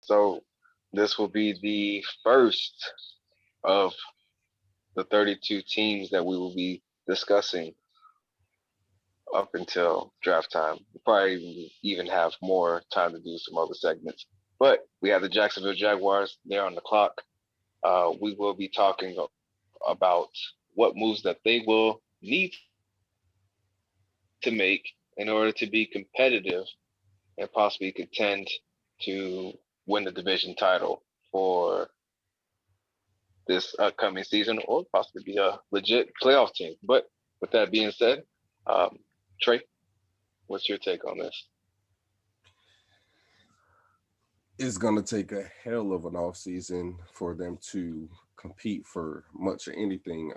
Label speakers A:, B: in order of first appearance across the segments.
A: So this will be the first of the 32 teams that we will be discussing up until draft time. We'll probably even have more time to do some other segments. But we have the Jacksonville Jaguars. They're on the clock. We will be talking about what moves that they will need to make in order to be competitive and possibly contend to win the division title for this upcoming season, or possibly be a legit playoff team. But with that being said, Trey, what's your take on this?
B: It's gonna take a hell of an off season for them to compete for much of anything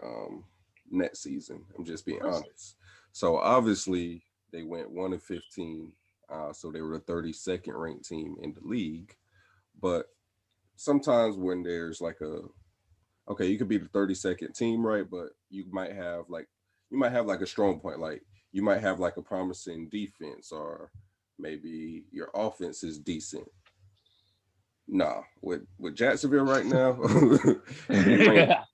B: next season. I'm just being honest. So obviously they went 1-15. So they were the 32nd ranked team in the league. But sometimes when there's like okay, you could be the 32nd team, right? But you might have like a strong point, like you might have like a promising defense, or maybe your offense is decent. Nah, with Jacksonville right now,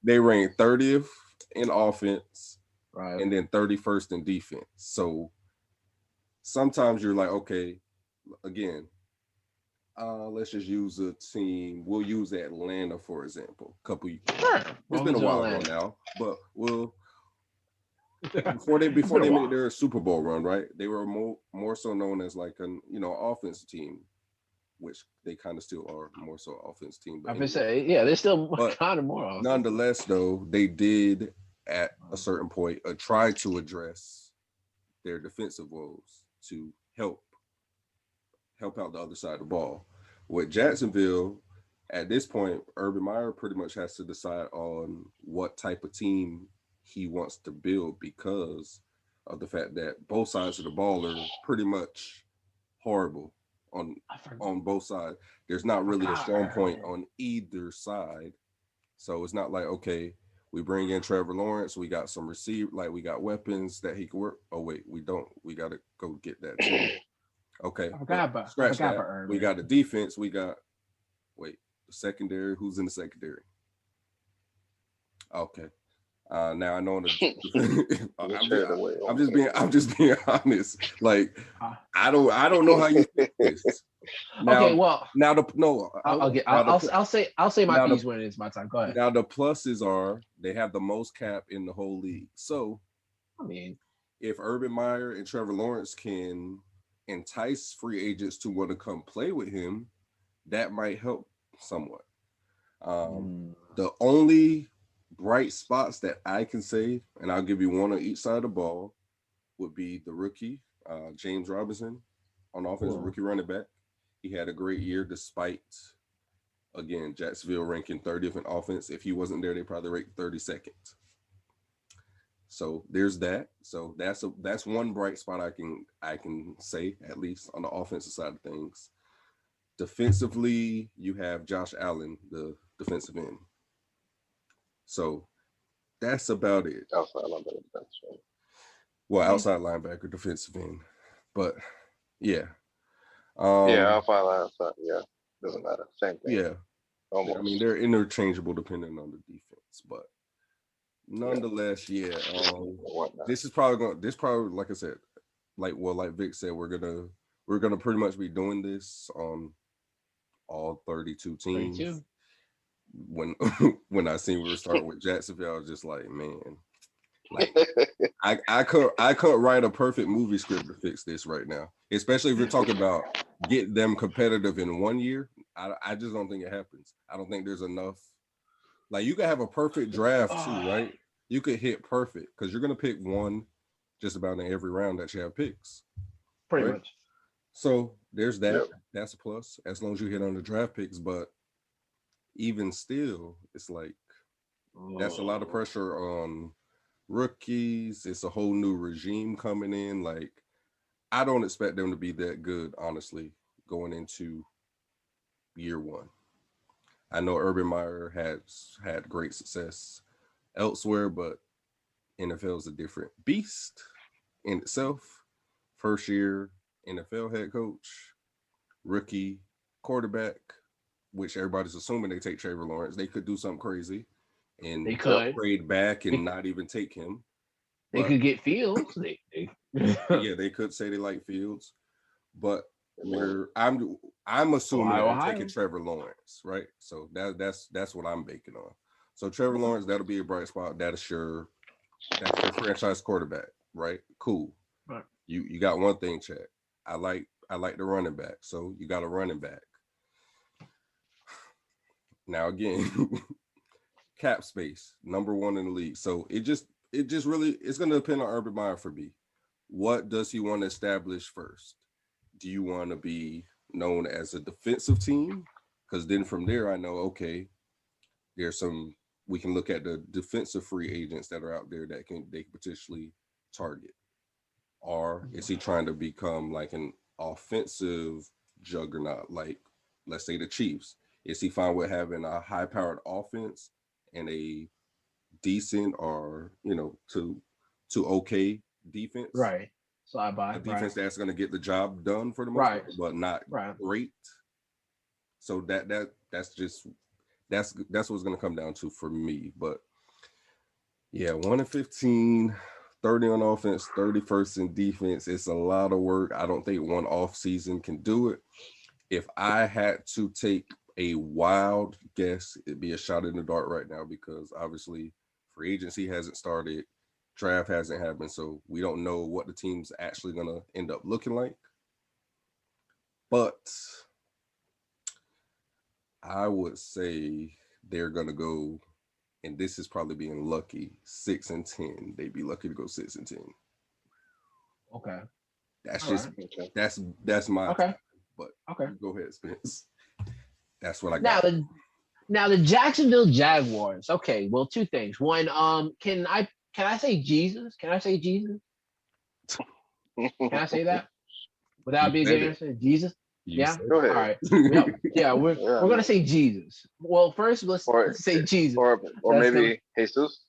B: they rank 30th in offense,
C: Right.
B: and then 31st in defense. So sometimes you're like, okay, again, let's just use a team. We'll use Atlanta for example.
C: Sure.
B: It's been a while ago now, but before they made their Super Bowl run, right? They were more so known as like an offense team, which they kind of still are more so offense team. But
C: I would say, yeah, they're still kind of more.
B: Nonetheless, though, they did at a certain point try to address their defensive woes to help out the other side of the ball. With Jacksonville, at this point, Urban Meyer pretty much has to decide on what type of team he wants to build because of the fact that both sides of the ball are pretty much horrible on both sides. There's not really a strong point on either side. So it's not like, okay, we bring in Trevor Lawrence, we got some we got weapons that he can work. Oh wait, we don't. We gotta go get that too. Okay. Scratch that. We got the defense, we got the secondary, who's in the secondary? Okay. Now I know I'm just being honest. Like I don't know how you think this. Now,
C: okay, well,
B: now
C: I'll say my piece when it's my time. Go ahead.
B: Now the pluses are they have the most cap in the whole league. So,
C: I mean,
B: if Urban Meyer and Trevor Lawrence can entice free agents to want to come play with him, that might help somewhat. The only bright spots that I can say, and I'll give you one on each side of the ball, would be the rookie, James Robinson, on offense, rookie running back. He had a great year despite, again, Jacksonville ranking 30th in offense. If he wasn't there, they probably ranked 32nd. So there's that. So that's one bright spot I can say, at least on the offensive side of things. Defensively, you have Josh Allen, the defensive end. So that's about it.
A: Outside linebacker,
B: well, outside linebacker, defensive end. But yeah.
A: Outside linebacker, yeah. Doesn't matter. Same thing.
B: Yeah. Almost. I mean, they're interchangeable depending on the defense, but nonetheless, this is probably like I said, like Vick said, we're gonna pretty much be doing this on all 32 teams. 32? When I seen we were starting with Jacksonville, I was just like, man, like I couldn't write a perfect movie script to fix this right now. Especially if you're talking about get them competitive in 1 year. I just don't think it happens. I don't think there's enough. Like you could have a perfect draft too, right? You could hit perfect because you're gonna pick one just about in every round that you have picks.
C: Pretty much.
B: So there's that. Yep. That's a plus as long as you hit on the draft picks. But even still, it's like that's a lot of pressure on rookies. It's a whole new regime coming in. Like I don't expect them to be that good, honestly, going into year one. I know Urban Meyer has had great success elsewhere, but NFL is a different beast in itself. First year NFL head coach, rookie quarterback. which everybody's assuming they take Trevor Lawrence, they could do something crazy and
C: They could.
B: upgrade back and not even take him.
C: They could get Fields.
B: Yeah, they could say they like Fields, but I'm assuming they're taking Trevor Lawrence, right? So that's what I'm banking on. So Trevor Lawrence, that'll be a bright spot. That's your franchise quarterback, right? Cool.
C: Right.
B: You got one thing, Chad. I like the running back. So you got a running back. Now again, cap space, number 1 in the league. So it just really, it's going to depend on Urban Meyer for me. What does he want to establish first? Do you want to be known as a defensive team? Because then from there, I know, okay, we can look at the defensive free agents that are out there that they can potentially target. Or is he trying to become like an offensive juggernaut, like let's say the Chiefs? Is he fine with having a high-powered offense and a decent or to okay defense?
C: Right. So I buy
B: a defense that's going to get the job done for the most part, but not great. So that's what's going to come down to for me. But yeah, 1-15, 30 on offense, 31st in defense. It's a lot of work. I don't think one off season can do it. If I had to take a wild guess, it'd be a shot in the dark right now because obviously free agency hasn't started, draft hasn't happened, so we don't know what the team's actually gonna end up looking like. But I would say they're gonna go, and this is probably being lucky, 6-10. They'd be lucky to go 6-10.
C: Okay.
B: That's just that's my
C: okay.
B: But
C: okay,
B: go ahead, Spence. That's what I got.
C: Now the Jacksonville Jaguars. Okay, well, 2 things. One, can I say Jesus? Can I say Jesus? Can I say that without being good answer? Jesus. Yeah.
A: Go ahead.
C: All right. Yeah, we're gonna say Jesus. Well, first let's say Jesus,
A: or maybe Jesus.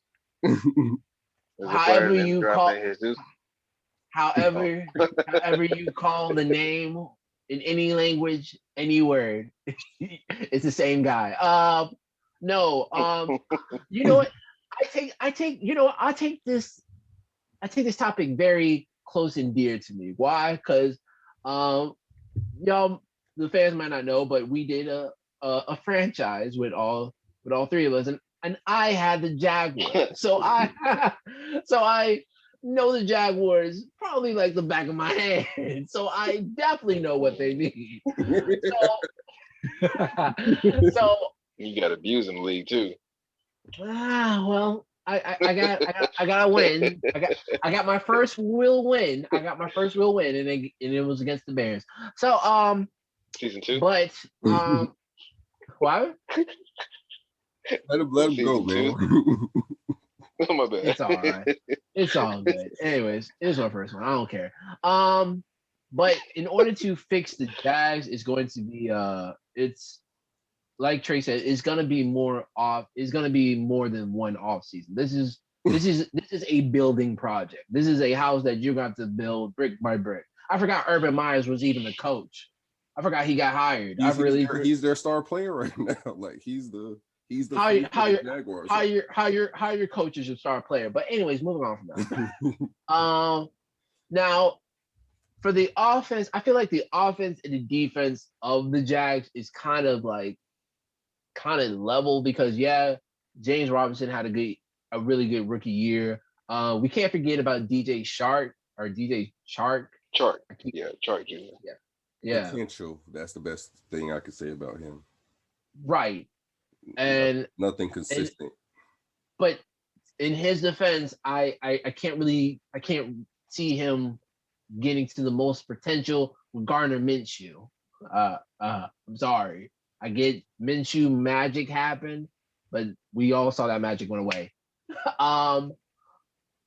C: However you call Jesus. However you call the name in any language, any word, it's the same guy. No. You know what? I take this topic very close and dear to me. Why? Because y'all, the fans might not know, but we did a franchise with all 3 of us, and I had the Jaguars. So I know the Jaguars probably like the back of my hand. So I definitely know what they need. So
A: you got abused in the league too.
C: Well, I got a win. I got my first real win. And it was against the Bears. So
A: season 2.
C: But what?
B: Let him go, man.
A: Oh, my bad.
C: It's all right. It's all good. Anyways, it was my first one. I don't care. But in order to fix the Jags, it's going to be it's like Trey said, it's gonna be more than one off season. This is a building project. This is a house that you're going to build brick by brick. I forgot Urban Myers was even the coach. I forgot he got hired.
B: He's their star player right now. Like he's the Jaguars.
C: How your coach is your star player. But anyways, moving on from that. Now for the offense, I feel like the offense and the defense of the Jags is kind of level because James Robinson had a really good rookie year. We can't forget about DJ Chark.
A: Chark Jr.
C: Yeah.
B: Potential. That's the best thing I could say about him.
C: Right. And
B: nothing consistent.
C: But in his defense, I can't see him getting to the most potential with Gardner Minshew. I'm sorry. I get Minshew magic happened, but we all saw that magic went away. For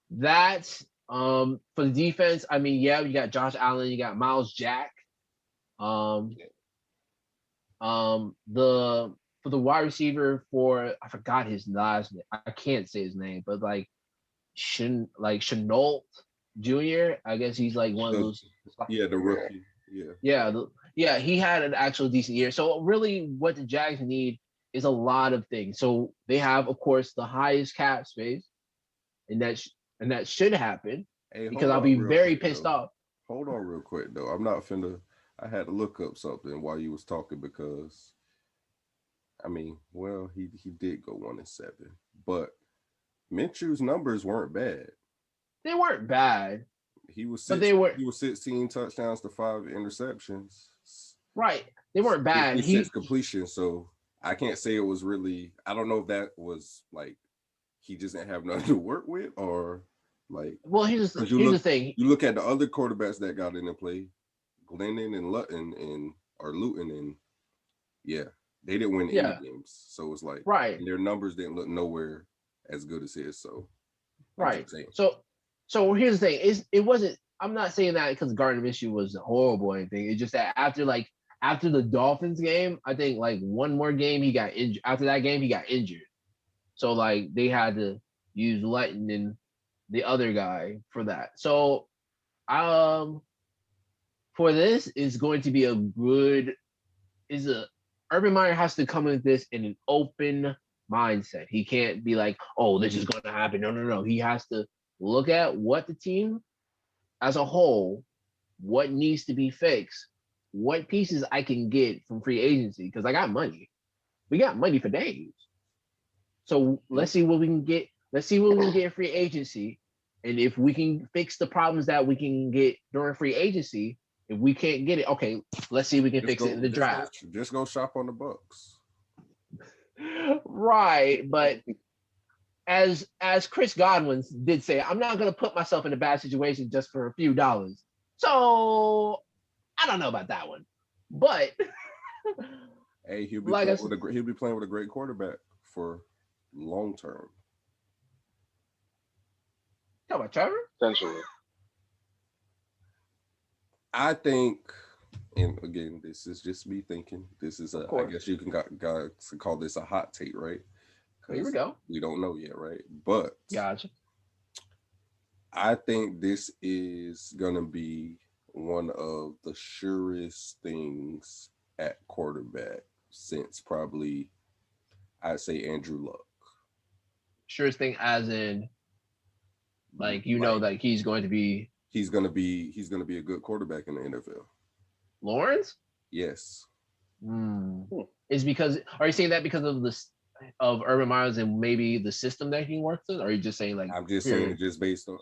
C: the defense, I mean, you got Josh Allen, you got Miles Jack. For the wide receiver I forgot his last name. I can't say his name, but Chenault Jr. I guess he's like one of those.
B: Yeah, the rookie.
C: Yeah, he had an actual decent year. So really, what the Jags need is a lot of things. So they have, of course, the highest cap space, and that should happen
B: Hey,
C: because
B: hold
C: I'll
B: on
C: be
B: real
C: very
B: quick
C: pissed
B: though.
C: off.
B: Hold on real quick though. I'm not finna. I had to look up something while you was talking because I mean, well, he did go 1-7, but Minshew's numbers weren't bad.
C: They weren't bad,
B: He was
C: but they were
B: 16 touchdowns to 5 interceptions.
C: right. They weren't bad.
B: 56 completion. So I can't say it was really. I don't know if that was like he just didn't have nothing to work with, or like.
C: Well, here's the thing.
B: You look at the other quarterbacks that got in and play, Glennon and Luton and or Luton, and yeah, they didn't win any games. So it's like
C: right.
B: Their numbers didn't look nowhere as good as his. So
C: right. So here's the thing: it wasn't. I'm not saying that because Gardner Minshew was horrible or anything. It's just that after the Dolphins game, I think like one more game he got injured. After that game, he got injured. So like they had to use Luton and the other guy for that. So for this is going to be Urban Meyer has to come with this in an open mindset. He can't be like, oh, this is going to happen. No. He has to look at what the team as a whole, what needs to be fixed, what pieces I can get from free agency, because I got money. We got money for days. So let's see what we can get. Let's see what we can get in free agency. And if we can fix the problems that we can get during free agency, if we can't get it, okay, let's see if we can fix it in the draft.
B: Just go shop on the Bucks.
C: Right, but as Chris Godwin did say, I'm not going to put myself in a bad situation just for a few dollars. So I don't know about that one, but
B: hey, he'll be playing with a great quarterback for long term.
C: Talk about Trevor?
A: Essentially.
B: I think, and again, this is just me thinking. This is I guess you can call this a hot take, right?
C: Here we go.
B: We don't know yet, right? But
C: gotcha.
B: I think this is gonna be one of the surest things at quarterback since probably I'd say Andrew Luck.
C: Surest thing as in like know that he's going to be a good quarterback in the NFL. Lawrence?
B: Yes.
C: Is because are you saying that because of of Urban Meyer and maybe the system that he works in, or are you just saying like
B: I'm just saying it just based on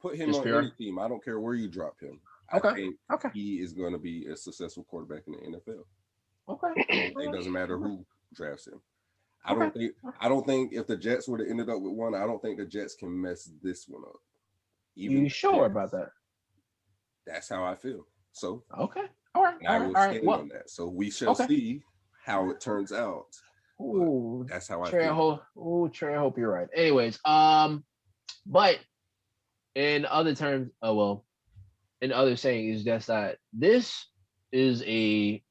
B: put him on any team. I don't care where you drop him.
C: Okay.
B: I think he is going to be a successful quarterback in the NFL.
C: Okay.
B: It doesn't matter who drafts him. I don't think if the Jets would have ended up with one, I don't think the Jets can mess this one up.
C: You sure about that?
B: That's how I feel. So
C: okay. All right.
B: I will stand on that. So we shall see how it turns out.
C: Ooh,
B: that's how I
C: feel. Trey, I hope you're right. Anyways, but in other terms, in other saying is just that this is I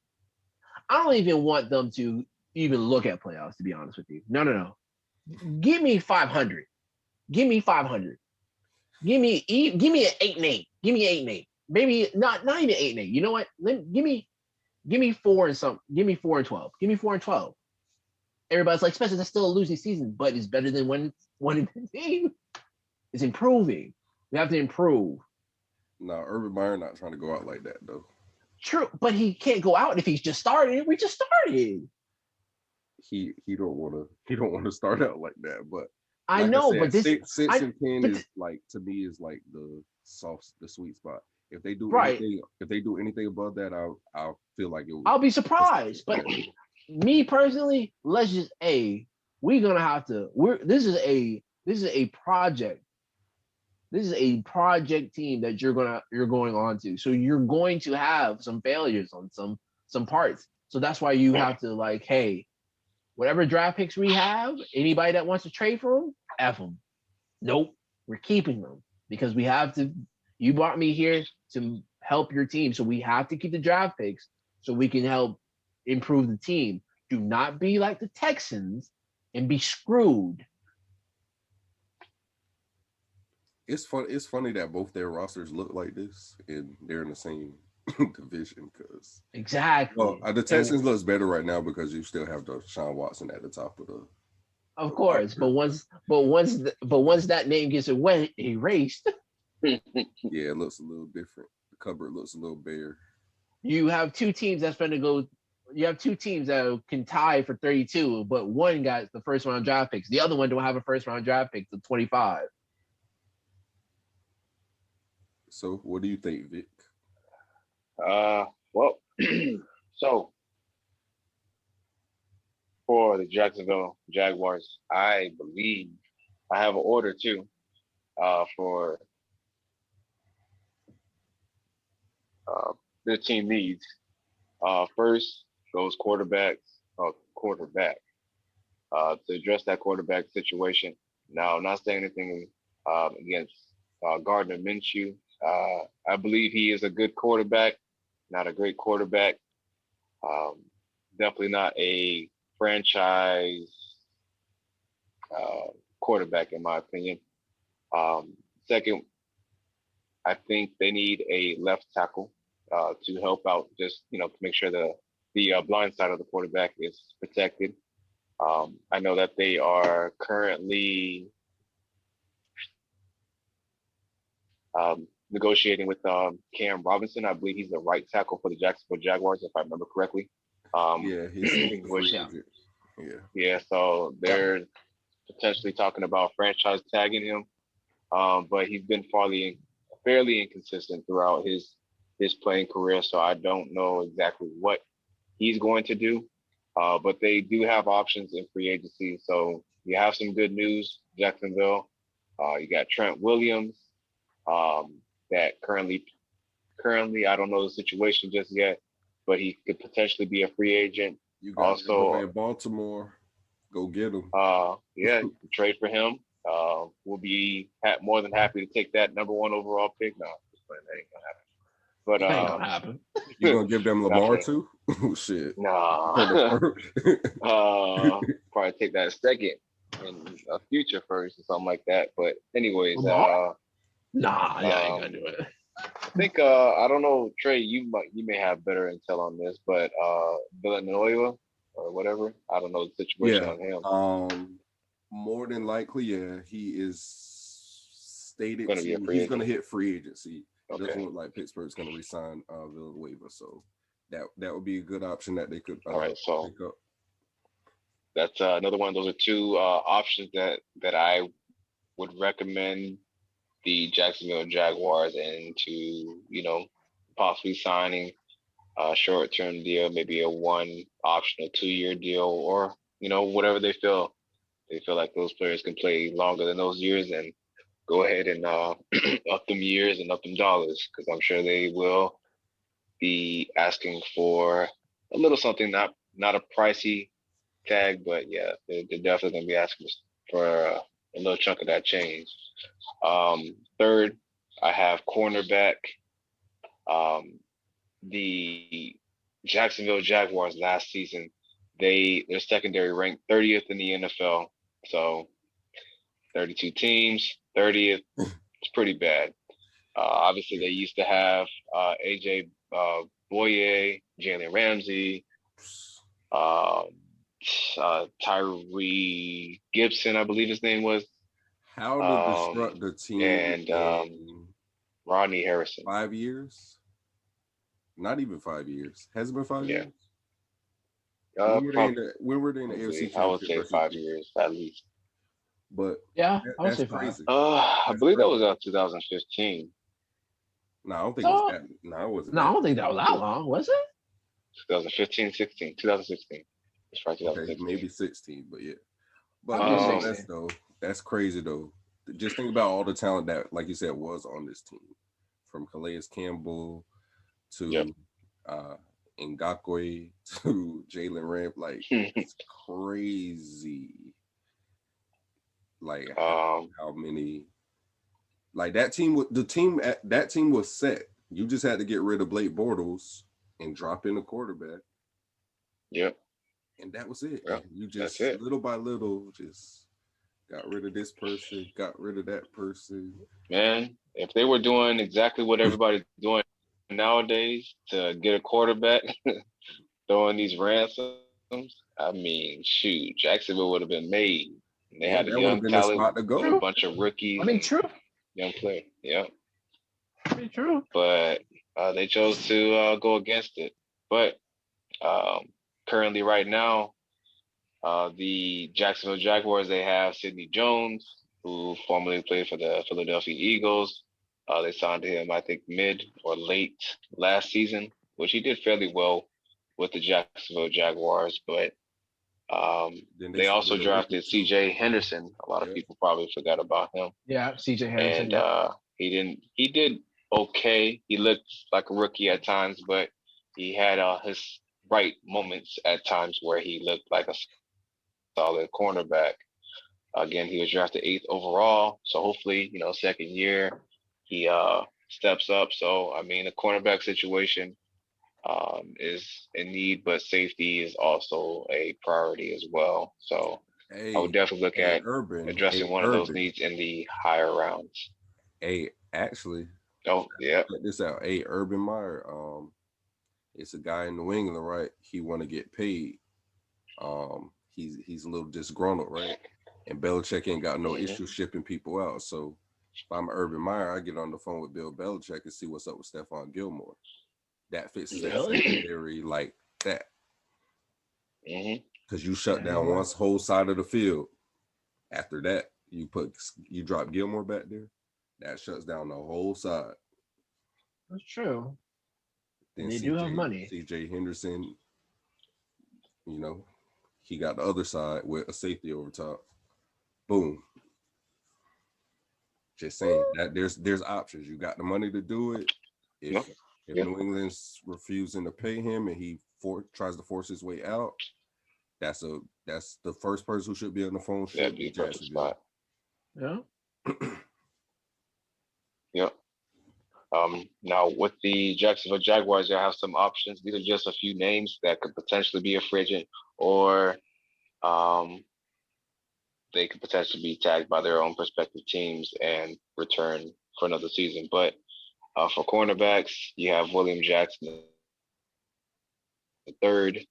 C: don't even want them to even look at playoffs, to be honest with you. No. Give me 500. Give me 500. Give me an 8-8. Give me 8-8. Maybe not even 8-8. You know what? Give me 4 and something. Give me 4 and 12. Give me 4 and 12. Everybody's like, Spencer, that's still a losing season, but it's better than 1-15. It's improving. We have to improve.
B: No, Urban Meyer not trying to go out like that though.
C: True, but he can't go out if he's just started. We just started.
B: He don't want to start out like that, but
C: I know, but this
B: 6 and 10 is like to me is like the sweet spot. If they do anything above that, I'll feel like
C: I'll be surprised. But me personally, let's just we're gonna have to. This is a project. This is a project team that you're going on to. So you're going to have some failures on some parts. So that's why you have to like, hey, whatever draft picks we have, anybody that wants to trade for them, F them. Nope, we're keeping them because we have to. You brought me here to help your team, so we have to keep the draft picks so we can help improve the team. Do not be like the Texans and be screwed.
B: It's funny that both their rosters look like this and they're in the same division because
C: Exactly.
B: the Texans looks better right now because you still have Deshaun Watson at the top of the.
C: Of course, but once that name gets erased,
B: yeah, it looks a little different. The cupboard looks a little bare.
C: you have two teams that's going to go. You have two teams that can tie for 32, but one got the first round draft picks. The other one don't have a first round draft pick to 25.
B: So, what do you think, Vic?
A: Well, so for the Jacksonville Jaguars, I believe I have an order too. For the team needs. First goes quarterback. To address that quarterback situation. Now, I'm not saying anything against Gardner Minshew. I believe he is a good quarterback, not a great quarterback. Definitely not a franchise quarterback, in my opinion. Second, I think they need a left tackle to help out, just to make sure the blind side of the quarterback is protected. I know that they are currently negotiating with Cam Robinson. I believe he's the right tackle for the Jacksonville Jaguars, if I remember correctly.
B: Yeah, he's
A: yeah. So they're potentially talking about franchise tagging him, but he's been fairly inconsistent throughout his playing career. So I don't know exactly what he's going to do. But they do have options in free agency. So you have some good news, Jacksonville. You got Trent Williams, that currently I don't know the situation just yet, but he could potentially be a free agent.
B: You got also in Baltimore. Go get him.
A: Yeah, trade for him. We'll be more than happy to take that number 1 overall pick. No, that ain't gonna happen. But
C: ain't gonna happen.
B: You gonna give them Lamar too? Oh shit.
A: Nah. Probably take that second in a future first or something like that. But anyways,
C: Lamar? Nah, I ain't gonna do it.
A: I think I don't know, Trey, you may have better intel on this, but Villanueva or whatever, I don't know the situation on him.
B: More than likely, yeah, he is stated
A: he's
B: going to hit free agency.
A: Okay.
B: It doesn't look like Pittsburgh's going to resign Villanueva, so that would be a good option that they could
A: all right, so
B: pick up.
A: That's another one. Those are two options that I would recommend the Jacksonville Jaguars into, possibly signing a short-term deal, maybe a 1 optional 2-year deal, or whatever they feel like those players can play longer than those years, and go ahead and up them years and up them dollars, because I'm sure they will be asking for a little something, not a pricey tag, but yeah, they're definitely going to be asking for a little chunk of that change. Third, I have cornerback. The Jacksonville Jaguars last season, their secondary ranked 30th in the NFL. So 32 teams, 30th. It's pretty bad. Obviously, they used to have AJ Boye, Jalen Ramsey, Tyree Gibson, I believe his name was.
B: How to disrupt the team
A: and Rodney Harrison.
B: 5 years? Not even 5 years. Has it been 5 years? When were they in the AFC?
A: I would say 5 years at least.
B: But
C: yeah, I would say
B: crazy.
A: I believe that was 2015.
B: No, I don't think it was that. No, it wasn't.
C: No, I don't think that was that long, was it?
A: 2015, 16, 2016. It's probably 2016.
B: Okay, maybe 16, but yeah. But that's crazy though. Just think about all the talent that, like you said, was on this team, from Calais Campbell to Ngakwe to Jalen Ramp. Like it's crazy. Like how many? Like that team was set. You just had to get rid of Blake Bortles and drop in a quarterback.
A: Yep.
B: And that was it.
A: Yep.
B: You just little by little just got rid of this person, got rid of that person.
A: Man, if they were doing exactly what everybody's doing nowadays to get a quarterback, throwing these ransoms. I mean, shoot, Jacksonville would have been made. They
B: Yeah,
A: had a
B: that would have
A: young
B: been the
A: talent
B: spot to
A: with a
B: go.
A: bunch of rookies
C: I mean,
A: and
C: true.
A: young players. Yeah,
C: I mean, true.
A: but they chose to go against it. But currently, right now, the Jacksonville Jaguars, they have Sidney Jones, who formerly played for the Philadelphia Eagles. They signed him, I think, mid or late last season, which he did fairly well with the Jacksonville Jaguars. But
B: Then
A: they also
B: started a rookie
A: drafted
B: too.
A: C.J. Henderson. A lot of
B: Yeah.
A: people probably forgot about him,
C: Yeah, C.J. Henderson.
A: and
C: Yeah.
A: he did okay. He looked like a rookie at times, but he had his right moments at times where he looked like a solid cornerback. Again, he was drafted 8th overall, so hopefully, second year he steps up. So I mean, the cornerback situation is in need, but safety is also a priority as well. So I would
B: Hey,
A: definitely look
B: hey,
A: at
B: Urban.
A: addressing
B: Hey,
A: one of those
B: Urban.
A: needs in the higher rounds.
B: Hey, actually,
A: Oh, yeah.
B: check this out. Hey, Urban Meyer. It's a guy in New England, right? He want to get paid. He's a little disgruntled, right? And Belichick ain't got no
A: Mhm.
B: issue shipping people out. So if I'm Urban Meyer, I get on the phone with Bill Belichick and see what's up with Stephon Gilmore. That fits that
C: Really?
B: secondary like that.
A: hmm
B: Because you shut down one whole side of the field. After that, you drop Gilmore back there. That shuts down the whole side.
C: That's true.
B: Then
C: They do have money.
B: CJ Henderson, he got the other side with a safety over top. Boom. Just saying that there's options. You got the money to do it. If New England's refusing to pay him and he tries to force his way out, that's the first person who should be on the phone.
A: That'd be a perfect spot.
C: Yeah.
A: Yep. Now with the Jacksonville Jaguars, you have some options. These are just a few names that could potentially be a free agent, or they could potentially be tagged by their own prospective teams and return for another season. But for cornerbacks, you have William Jackson the third.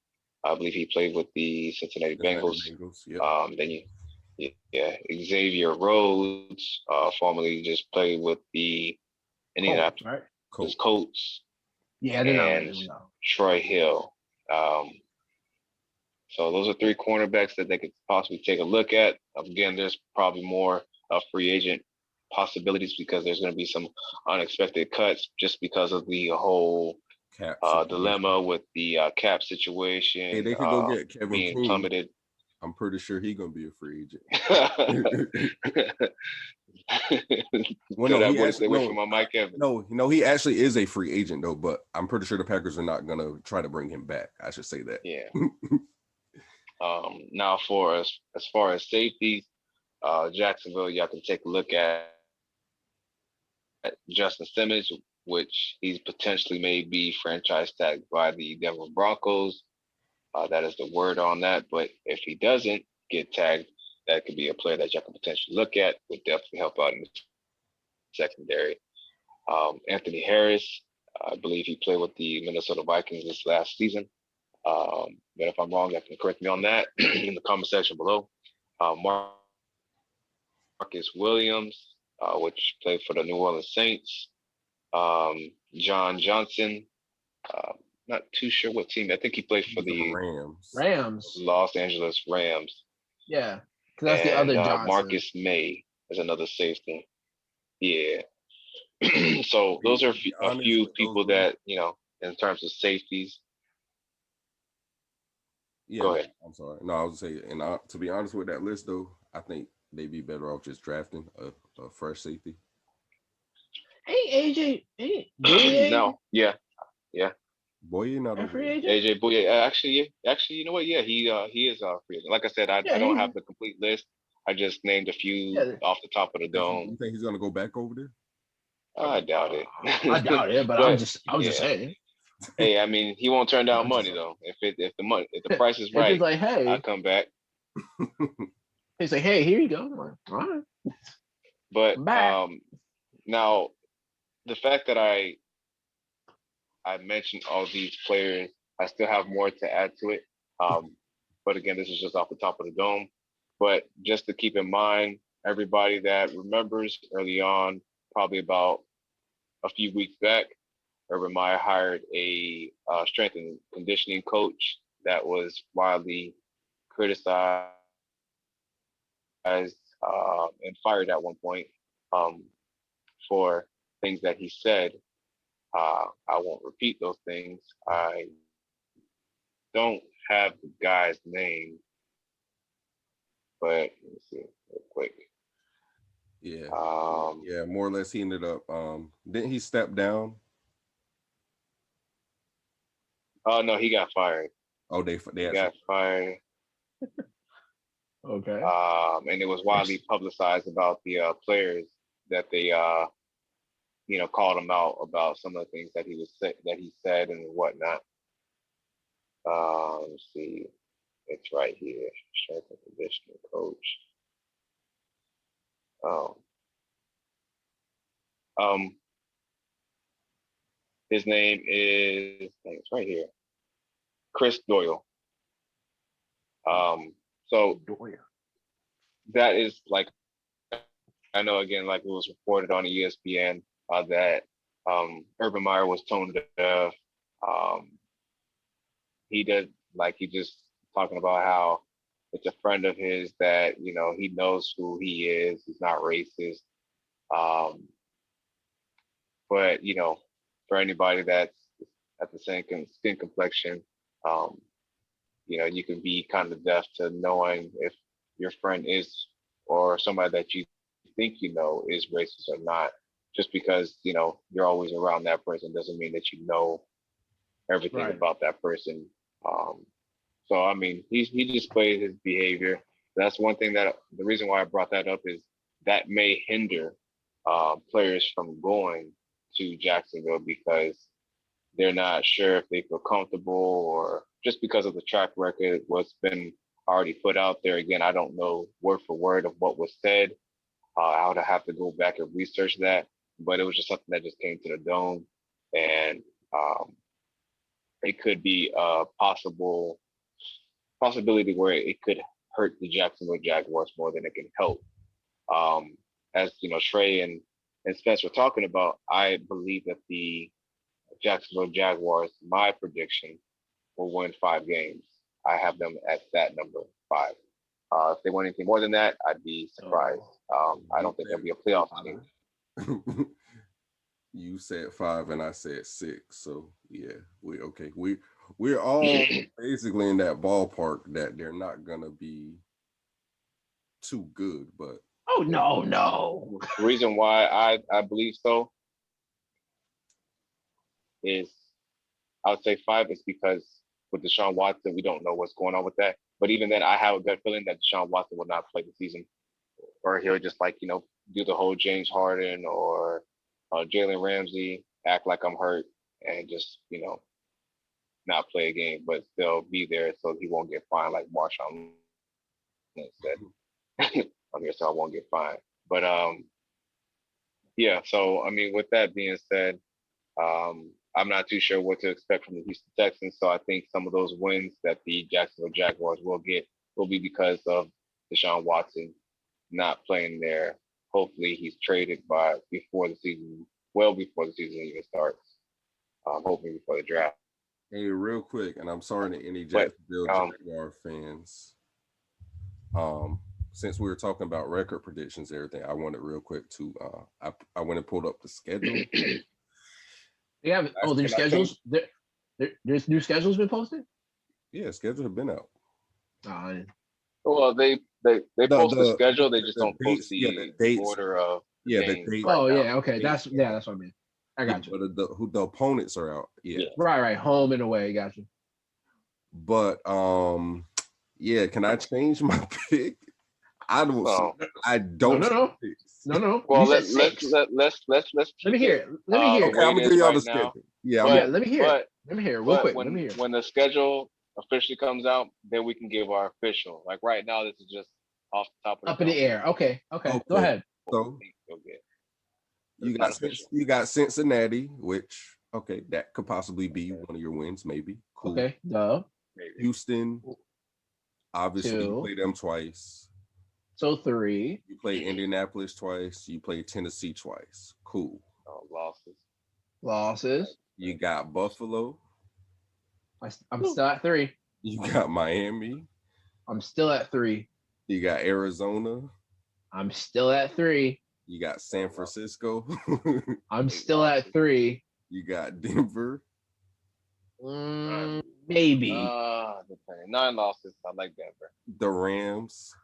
A: I believe he played with the Cincinnati Bengals.
B: Yep.
A: Then Xavier Rhodes, formerly just played with the Indianapolis Colts.
C: Yeah, they're not
A: and Troy Hill. So those are 3 cornerbacks that they could possibly take a look at. Again, there's probably more free agent possibilities because there's going to be some unexpected cuts just because of the whole dilemma with the cap situation.
B: Hey, they could go get Kevin
A: being
B: King.
A: Plummeted.
B: I'm pretty sure he's going to be a free agent. No, he actually is a free agent though, but I'm pretty sure the Packers are not going to try to bring him back. I should say that.
A: Yeah. Now as far as safeties, Jacksonville, y'all can take a look at Justin Simmons, which he's potentially may be franchise tagged by the Denver Broncos. That is the word on that. But if he doesn't get tagged, that could be a player that y'all can potentially look at. Would definitely help out in the secondary. Anthony Harris, I believe he played with the Minnesota Vikings this last season. But if I'm wrong, you can correct me on that in the comment section below. Marcus Williams, which played for the New Orleans Saints. John Johnson, not too sure what team. I think he played for the
C: Rams.
A: Los Angeles Rams.
C: Yeah, because that's the other Johnson.
A: Marcus May is another safety. Yeah. So those are a few people that, in terms of safeties.
B: Yeah,
A: go ahead.
B: I'm sorry. No, I was saying, and to be honest with that list, though, I think they'd be better off just drafting a fresh safety.
C: Hey, AJ. Hey, Bouye?
A: No, yeah.
B: Bouye not a
C: free agent.
A: AJ Bouye, actually, you know what? Yeah, he is a free agent. Like I said, I don't have the complete list. I just named a few off the top of the dome.
B: You think he's gonna go back over there?
A: I doubt it.
C: I doubt it, but I was just saying.
A: Hey, I mean, he won't turn down money though. If the price is right,
C: like, hey,
A: I'll come back.
C: He's like, hey, here you go. I'm like, all right.
A: But now the fact that I I mentioned all these players. I still have more to add to it. But again, this is just off the top of the dome. But just to keep in mind, everybody that remembers early on, probably about a few weeks back, Urban Meyer hired a strength and conditioning coach that was widely criticized and fired at one point for things that he said. I won't repeat those things. I don't have the guy's name, but let me see real quick.
B: Yeah. Yeah, more or less he ended up didn't he step down?
A: Oh no, he got fired.
B: Oh, they
A: got fired.
C: Okay.
A: And it was widely publicized about the players that they called him out about some of the things that he said and whatnot. Let's see. It's right here. Strength and conditioning coach. His name is, it's right here. Chris Doyle. So that is like, I know again, like it was reported on ESPN that Urban Meyer was tone deaf. He just talking about how it's a friend of his that, he knows who he is. He's not racist. But, for anybody that's at the same skin complexion, you can be kind of deaf to knowing if your friend is, or somebody that you think is racist or not. Just because, you're always around that person doesn't mean that you know everything about that person. So, I mean, he displayed his behavior. That's one thing that the reason why I brought that up is that may hinder players from going to Jacksonville because they're not sure if they feel comfortable or just because of the track record, what's been already put out there. Again, I don't know word for word of what was said. I would have to go back and research that, but it was just something that just came to the dome, and it could be a possibility where it could hurt the Jacksonville Jaguars more than it can help. As Trey and Spence were talking about, I believe that the Jacksonville Jaguars, my prediction, will win 5 games. I have them at that number, 5. If they win anything more than that, I'd be surprised. I don't think there'll be a playoff team.
B: You said 5 and I said 6. So yeah, we're all basically in that ballpark that they're not gonna be too good, but
C: no.
A: The reason why I believe so is I would say 5 is because with Deshaun Watson, we don't know what's going on with that. But even then, I have a gut feeling that Deshaun Watson will not play the season, or he'll just do the whole James Harden or Jalen Ramsey, act like I'm hurt and just not play a game, but still be there so he won't get fined like Marshawn said. I'm here so I won't get fined. But yeah. So I mean, with that being said, I'm not too sure what to expect from the Houston Texans. So I think some of those wins that the Jacksonville Jaguars will get will be because of Deshaun Watson not playing there. Hopefully he's traded before the season even starts. Hopefully before the draft.
B: Hey, real quick, and I'm sorry to any Jacksonville Jaguar fans. Since we were talking about record predictions and everything, I wanted real quick to I went and pulled up the schedule.
C: Yeah. There's schedules. There's new schedules been posted.
B: Yeah, schedules have been out.
A: Well, they post the schedule. They just don't post the order of the games.
B: Dates.
C: Oh yeah, okay. That's what I mean. I got you.
B: But the opponents are out. Yeah.
C: Right. Home and away. Got you.
B: But yeah. Can I change my pick? I don't.
C: No.
A: Well, let's
C: let me hear.
B: Okay, I'm gonna give y'all the schedule.
C: Yeah, let me hear. Let me hear real quick. Let me hear.
A: When the schedule officially comes out, then we can give our official. Like right now, this is just off the top of the
C: up in the air. Okay. Go ahead.
B: So you got Cincinnati, which Okay, that could possibly be one of your wins, maybe. Cool.
C: Okay, no.
A: Maybe.
B: Houston, obviously, you
C: 2.
B: play them twice.
C: So 3.
B: You play Indianapolis twice. You play Tennessee twice. Cool.
A: Losses.
C: Losses.
B: You got Buffalo.
C: I'm still at 3.
B: You got Miami.
C: I'm still at 3.
B: You got Arizona.
C: I'm still at 3.
B: You got San Francisco.
C: I'm still at 3.
B: You got Denver.
C: Maybe.
A: Depending. 9 losses. I like Denver.
B: The Rams.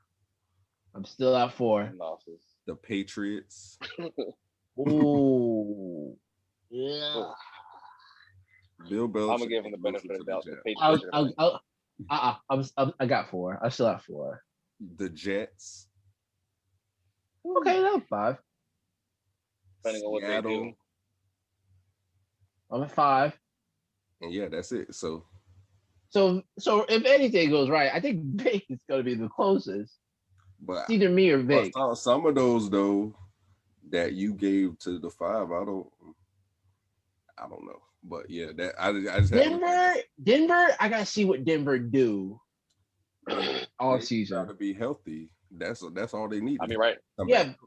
C: I'm still at 4.
A: 9 losses.
B: The Patriots.
C: Ooh. Yeah.
B: Bill Belichick.
A: I'm gonna give him the benefit of the doubt.
C: I got 4. I'm still at 4.
B: The Jets.
C: Okay, that's 5.
A: Depending on what they do.
C: I'm at 5.
B: And yeah, that's it. So
C: if anything goes right, I think Vick is going to be the closest.
B: But
C: It's either me or Vick.
B: Some of those though that you gave to the 5, I don't know. But yeah, that I just
C: Denver. I gotta see what Denver do all season.
B: Got to be healthy. That's all they need.
A: I mean, right?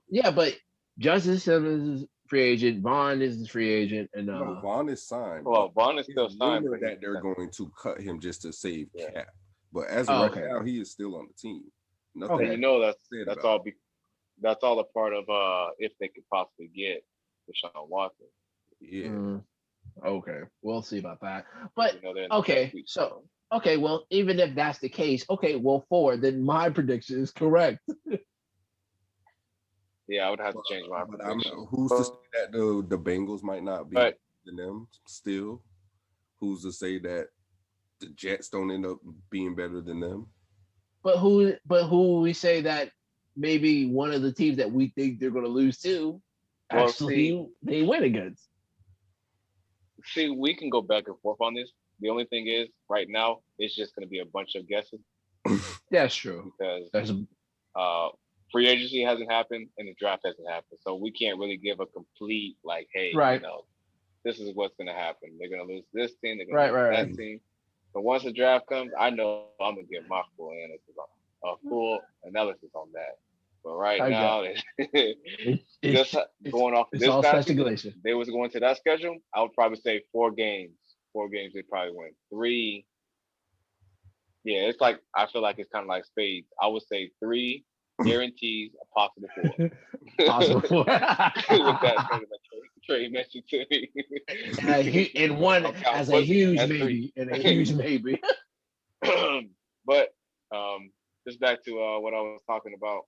C: Yeah, but Justin Simmons is free agent. Vaughn is free agent, and
B: Vaughn is signed.
A: Well, Vaughn is still signed,
B: but that they're going to cut him just to save cap. But as
C: of
B: right now, he is still on the team.
A: Nothing. Okay. You know that's all. That's all a part of if they could possibly get Deshaun Watson.
B: Yeah.
C: Okay, we'll see about that. But okay, well, even if that's the case, 4, then my prediction is correct.
A: Yeah, I would have to change my prediction.
B: Who's to say that the Bengals might not be better than them still? Who's to say that the Jets don't end up being better than them?
C: But who we say that maybe one of the teams that we think they're going to lose to, actually they win against.
A: See, we can go back and forth on this. The only thing is, right now, it's just going to be a bunch of guesses.
C: That's true.
A: Because free agency hasn't happened and the draft hasn't happened. So we can't really give a complete, like, hey, this is what's going to happen. They're going to lose this team. They're going to lose that team. But once the draft comes, I know I'm going to give my full analysis on that. But right now, just going off of this speculation. They was going to that schedule. I would probably say 4 games. 4 games they probably win. 3. Yeah, it's like I feel like it's kind of like spades. I would say 3 guarantees, a possible 4.
C: Possible 4.
A: With that Trayy mentioned to me.
C: And one as a huge maybe. And a huge maybe.
A: But just back to what I was talking about.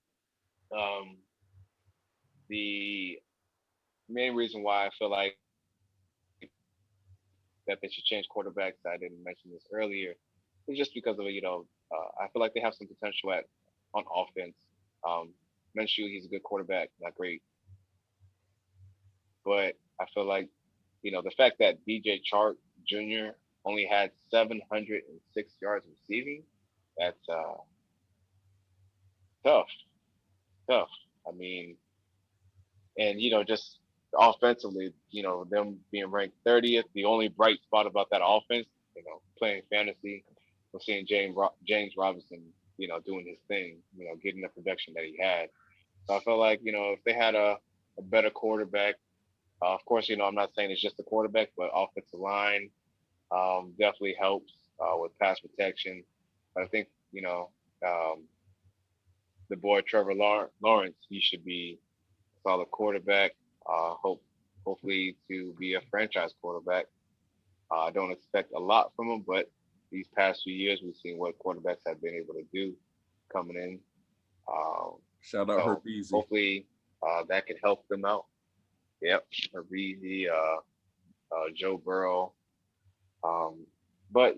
A: The main reason why I feel like that they should change quarterbacks, I didn't mention this earlier, is just because of I feel like they have some potential on offense. Minshew, he's a good quarterback, not great, but I feel like the fact that DJ Chark Jr. only had 706 yards receiving, that's tough. I mean, and just offensively, them being ranked 30th, the only bright spot about that offense, playing fantasy, we're seeing James Robinson, doing his thing, getting the production that he had. So I feel like, if they had a better quarterback, of course, I'm not saying it's just the quarterback, but offensive line definitely helps with pass protection. But I think, the boy Trevor Lawrence, he should be a solid quarterback. Hopefully to be a franchise quarterback. I don't expect a lot from him, but these past few years we've seen what quarterbacks have been able to do coming in.
B: Shout out Herbeezy.
A: Hopefully that can help them out. Yep, Herbeezy, Joe Burrow. But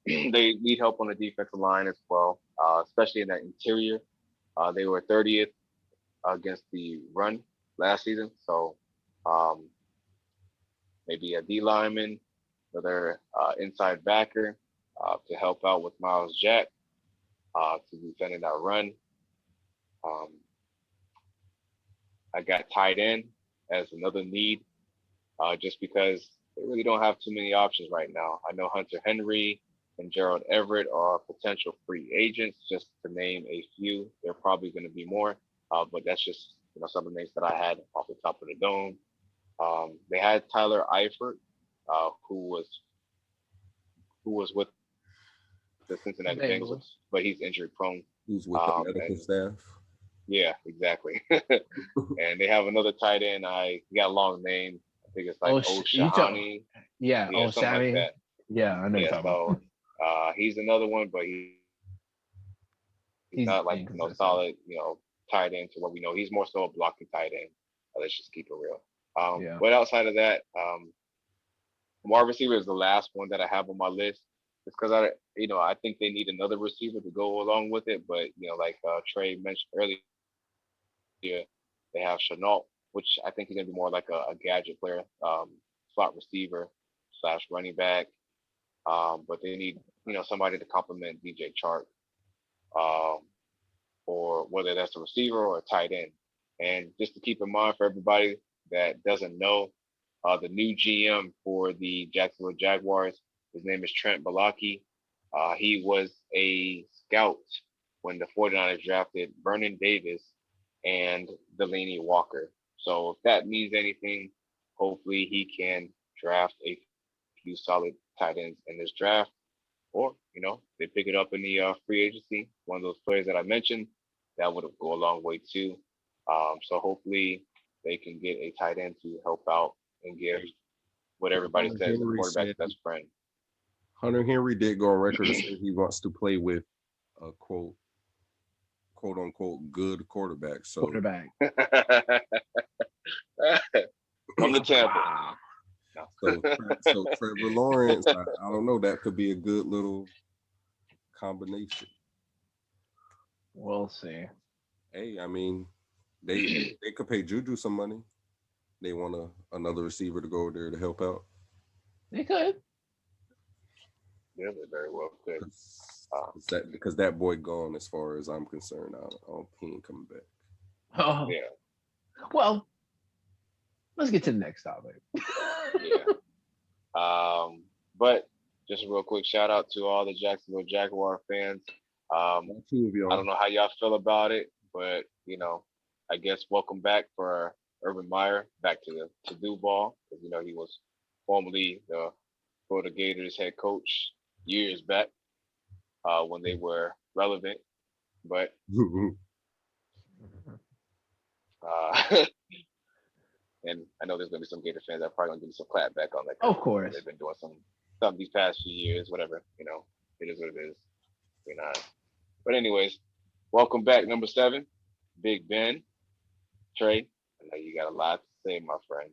A: they need help on the defensive line as well, especially in that interior. They were 30th against the run last season, so maybe a D lineman, another inside backer to help out with Miles Jack to defending that run. I got tight end as another need, just because they really don't have too many options right now. I know Hunter Henry and Gerald Everett are potential free agents, just to name a few. There are probably going to be more, but that's just some of the names that I had off the top of the dome. They had Tyler Eifert, who was with the Cincinnati Bengals, but he's injury prone.
B: Who's with the medical staff?
A: Yeah, exactly. And they have another tight end. I got a long name. I think it's like O'Shahani.
C: Yeah,
A: something like that.
C: Yeah, I know.
A: Yeah, so he's another one, but he's not like solid, tight end to what we know. He's more so a blocking tight end. Let's just keep it real. But outside of that, wide receiver is the last one that I have on my list. It's because I think they need another receiver to go along with it. But like Trey mentioned earlier, they have Chenault, which I think he's gonna be more like a gadget player, slot receiver / running back. But they need somebody to complement DJ Chark, or whether that's a receiver or a tight end. And just to keep in mind for everybody that doesn't know, the new GM for the Jacksonville Jaguars, his name is Trent Williams. He was a scout when the 49ers drafted Vernon Davis and Delaney Walker. So if that means anything, hopefully he can draft a few solid tight ends in this draft. Or, they pick it up in the free agency. One of those players that I mentioned, that would go a long way too. So hopefully they can get a tight end to help out and give what everybody says the quarterback's best friend.
B: Hunter Henry did go on record and say he wants to play with a quote unquote good quarterback. So
C: quarterback.
A: From the Tampa.
B: So Trevor Lawrence, I don't know, that could be a good little combination.
C: We'll see.
B: Hey, I mean, they could pay Juju some money. They want another receiver to go over there to help out.
C: They could.
A: Yeah, they very well could.
B: Because that boy gone, as far as I'm concerned. He ain't coming back.
C: Oh
A: yeah.
C: Well, let's get to the next topic.
A: Yeah. But just a real quick shout out to all the Jacksonville Jaguar fans. I don't know how y'all feel about it, but I guess welcome back for Urban Meyer back to Duval, because he was formerly the Florida Gators head coach years back when they were relevant, but and I know there's gonna be some Gator fans that are probably gonna give me some clap back on that.
C: Of course,
A: they've been doing some these past few years, whatever. It is what it is. But anyways, welcome back, number 7, Big Ben. Trey, I know you got a lot to say, my friend.